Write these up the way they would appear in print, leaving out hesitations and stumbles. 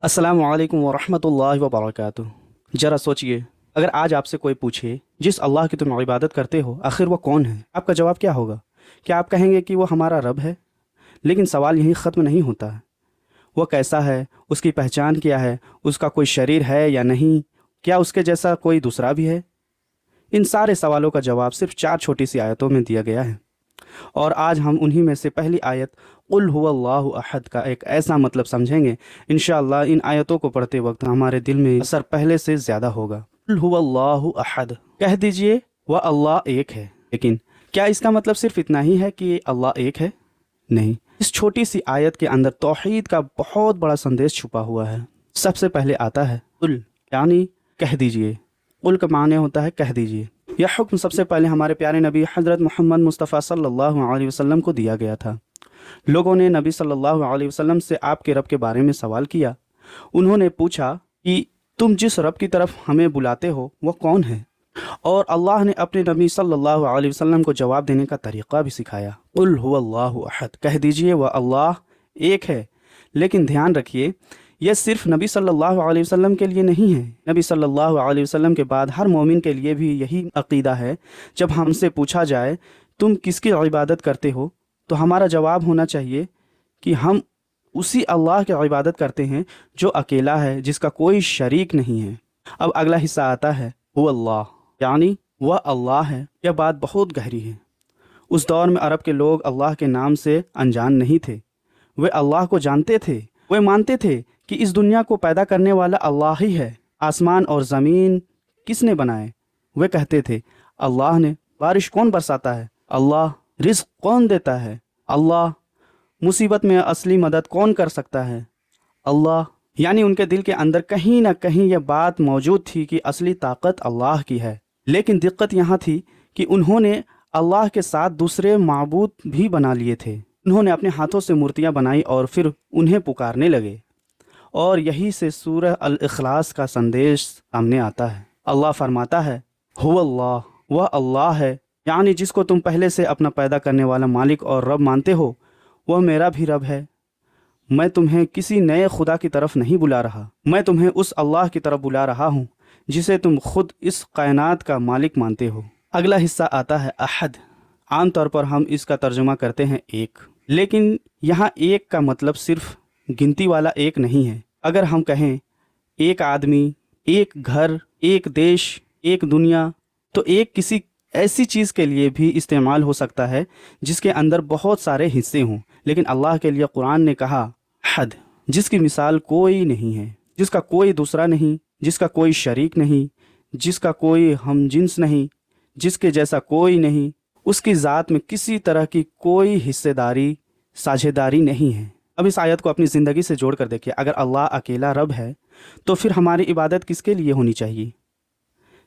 अस्सलाम वालेकुम वरहमतुल्लाहि वबरकातुहू। ज़रा सोचिए, अगर आज आपसे कोई पूछे जिस अल्लाह की तुम इबादत करते हो आखिर वो कौन है, आपका जवाब क्या होगा? क्या आप कहेंगे कि वो हमारा रब है? लेकिन सवाल यहीं ख़त्म नहीं होता है। वो कैसा है, उसकी पहचान क्या है, उसका कोई शरीर है या नहीं, क्या उसके जैसा कोई दूसरा भी है? इन सारे सवालों का जवाब सिर्फ 4 छोटी सी आयतों में दिया गया है। और आज हम उन्हीं में से पहली आयत कुल हुवल्लाहु अहद का एक ऐसा मतलब समझेंगे। इंशाअल्लाह इन आयतों को पढ़ते वक्त हमारे दिल में असर पहले से ज़्यादा होगा। कुल हुवल्लाहु अहद, कह दीजिए वह अल्लाह एक है। लेकिन क्या इसका मतलब सिर्फ इतना ही है कि अल्लाह एक है? नहीं, इस छोटी सी आयत के अंदर तौहीद का बहुत बड़ा संदेश छुपा हुआ है। सबसे पहले आता है कुल, यानी कह दीजिए। कुल का माने होता है कह दीजिए। यह हुक्म सबसे पहले हमारे प्यारे नबी हज़रत मोहम्मद मुस्तफ़ा सल्लल्लाहु अलैहि वसल्लम को दिया गया था। लोगों ने नबी सल्लल्लाहु अलैहि वसल्लम से आपके रब के बारे में सवाल किया। उन्होंने पूछा कि तुम जिस रब की तरफ हमें बुलाते हो वो कौन है? और अल्लाह ने अपने नबी सल्लल्लाहु अलैहि वसल्लम को जवाब देने का तरीक़ा भी सिखाया। कुल हुवल्लाहु अहद, कह दीजिए वह अल्लाह एक है। लेकिन ध्यान रखिए, यह सिर्फ नबी सल्लल्लाहु अलैहि वसल्लम के लिए नहीं है। नबी सल्लल्लाहु अलैहि वसल्लम के बाद हर मोमिन के लिए भी यही अक़ीदा है। जब हमसे पूछा जाए तुम किसकी इबादत करते हो, तो हमारा जवाब होना चाहिए कि हम उसी अल्लाह की इबादत करते हैं जो अकेला है, जिसका कोई शरीक नहीं है। अब अगला हिस्सा आता है वो अल्लाह, यानी वह अल्लाह है। यह बात बहुत गहरी है। उस दौर में अरब के लोग अल्लाह के नाम से अनजान नहीं थे। वे अल्लाह को जानते थे। वे मानते थे कि इस दुनिया को पैदा करने वाला अल्लाह ही है। आसमान और ज़मीन किसने बनाए? वे कहते थे अल्लाह ने। बारिश कौन बरसाता है? अल्लाह। रिज़्क़ कौन देता है? अल्लाह। मुसीबत में असली मदद कौन कर सकता है? अल्लाह। यानी उनके दिल के अंदर कहीं ना कहीं यह बात मौजूद थी कि असली ताकत अल्लाह की है। लेकिन दिक्कत यहाँ थी कि उन्होंने अल्लाह के साथ दूसरे माबूद भी बना लिए थे। उन्होंने अपने हाथों से मूर्तियाँ बनाई और फिर उन्हें पुकारने लगे। और यही से सूरह अल इखलास का संदेश सामने आता है। अल्लाह फरमाता है हुवल्लाह, वह अल्लाह है, यानी जिसको तुम पहले से अपना पैदा करने वाला मालिक और रब मानते हो, वह मेरा भी रब है। मैं तुम्हें किसी नए खुदा की तरफ नहीं बुला रहा, मैं तुम्हें उस अल्लाह की तरफ बुला रहा हूँ जिसे तुम खुद इस कायनात का मालिक मानते हो। अगला हिस्सा आता है अहद। आमतौर पर हम इसका तर्जुमा करते हैं एक, लेकिन यहाँ एक का मतलब सिर्फ गिनती वाला एक नहीं है। अगर हम कहें एक आदमी, एक घर, एक देश, एक दुनिया, तो एक किसी ऐसी चीज़ के लिए भी इस्तेमाल हो सकता है जिसके अंदर बहुत सारे हिस्से हों। लेकिन अल्लाह के लिए कुरान ने कहा हद, जिसकी मिसाल कोई नहीं है, जिसका कोई दूसरा नहीं, जिसका कोई शरीक नहीं, जिसका कोई हमजिन्स नहीं, जिसके जैसा कोई नहीं, उसकी ज़ात में किसी तरह की कोई हिस्सेदारी साझेदारी नहीं है। अब इस आयत को अपनी ज़िंदगी से जोड़ कर देखिए। अगर अल्लाह अकेला रब है तो फिर हमारी इबादत किसके लिए होनी चाहिए?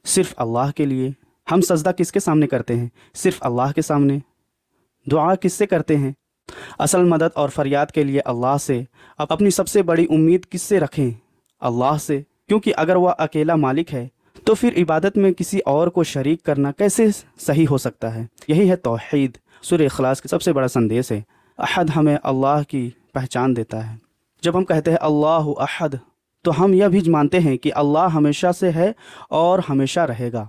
सिर्फ अल्लाह के लिए। हम सजदा किसके सामने करते हैं? सिर्फ अल्लाह के सामने। दुआ किससे करते हैं? असल मदद और फरियाद के लिए अल्लाह से। अब अपनी सबसे बड़ी उम्मीद किससे रखें? अल्लाह से। क्योंकि अगर वह अकेला मालिक है तो फिर इबादत में किसी और को शरीक करना कैसे सही हो सकता है? यही है तौहीद। सूरह इखलास का सबसे बड़ा संदेश है। अहद हमें अल्लाह की पहचान देता है। जब हम कहते हैं अल्लाहु अहद, तो हम यह भी मानते हैं कि अल्लाह हमेशा से है और हमेशा रहेगा।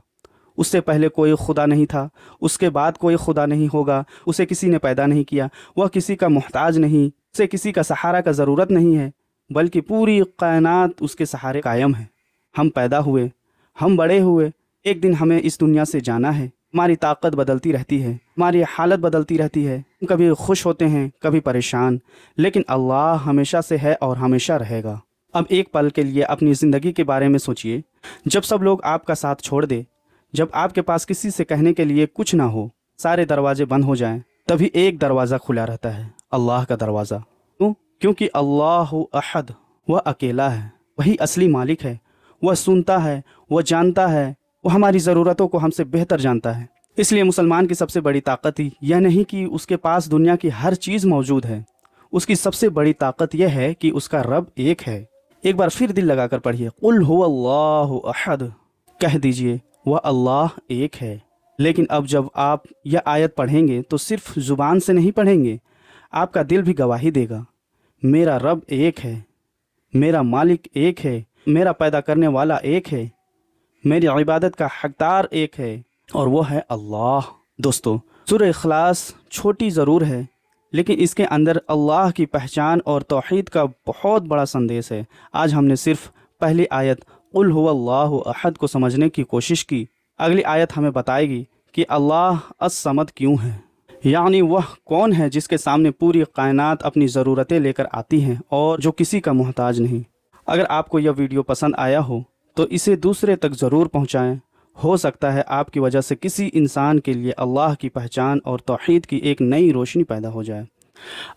उससे पहले कोई खुदा नहीं था, उसके बाद कोई खुदा नहीं होगा। उसे किसी ने पैदा नहीं किया, वह किसी का मोहताज नहीं, उसे किसी का सहारा का ज़रूरत नहीं है, बल्कि पूरी कायनात उसके सहारे कायम है। हम पैदा हुए, हम बड़े हुए, एक दिन हमें इस दुनिया से जाना है। हमारी ताकत बदलती रहती है, हमारी हालत बदलती रहती है, कभी खुश होते हैं, कभी परेशान, लेकिन अल्लाह हमेशा से है और हमेशा रहेगा। अब एक पल के लिए अपनी ज़िंदगी के बारे में सोचिए। जब सब लोग आपका साथ छोड़ दे, जब आपके पास किसी से कहने के लिए कुछ ना हो, सारे दरवाजे बंद हो जाएं, तभी एक दरवाज़ा खुला रहता है, अल्लाह का दरवाज़ा। क्यों? क्योंकि अल्लाहु अहद, वह अकेला है, वही असली मालिक है। वह सुनता है, वह जानता है, वो हमारी ज़रूरतों को हमसे बेहतर जानता है। इसलिए मुसलमान की सबसे बड़ी ताकत ही यह नहीं कि उसके पास दुनिया की हर चीज़ मौजूद है। उसकी सबसे बड़ी ताकत यह है कि उसका रब एक है। एक बार फिर दिल लगाकर पढ़िए, कुल हुवल्लाहु अहद, कह दीजिए वह अल्लाह एक है। लेकिन अब जब आप यह आयत पढ़ेंगे तो सिर्फ ज़ुबान से नहीं पढ़ेंगे, आपका दिल भी गवाही देगा, मेरा रब एक है। میرا مالک ایک ہے، میرا پیدا کرنے والا ایک ہے، میری عبادت کا حقدار ایک ہے، اور وہ ہے اللہ۔ دوستو، سورہ اخلاص چھوٹی ضرور ہے، لیکن اس کے اندر اللہ کی پہچان اور توحید کا بہت بڑا سندیش ہے۔ آج ہم نے صرف پہلی آیت قل هو اللہ احد کو سمجھنے کی کوشش کی۔ اگلی آیت ہمیں بتائے گی کہ اللہ الصمد کیوں ہے، یعنی وہ کون ہے جس کے سامنے پوری کائنات اپنی ضرورتیں لے کر آتی ہیں اور جو کسی کا محتاج نہیں۔ اگر آپ کو یہ ویڈیو پسند آیا ہو تو اسے دوسرے تک ضرور پہنچائیں۔ ہو سکتا ہے آپ کی وجہ سے کسی انسان کے لیے اللہ کی پہچان اور توحید کی ایک نئی روشنی پیدا ہو جائے۔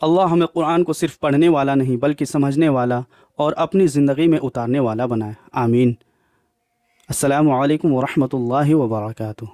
اللہ ہمیں قرآن کو صرف پڑھنے والا نہیں بلکہ سمجھنے والا اور اپنی زندگی میں اتارنے والا بنائے۔ آمین۔ السلام علیکم ورحمۃ اللہ وبرکاتہ۔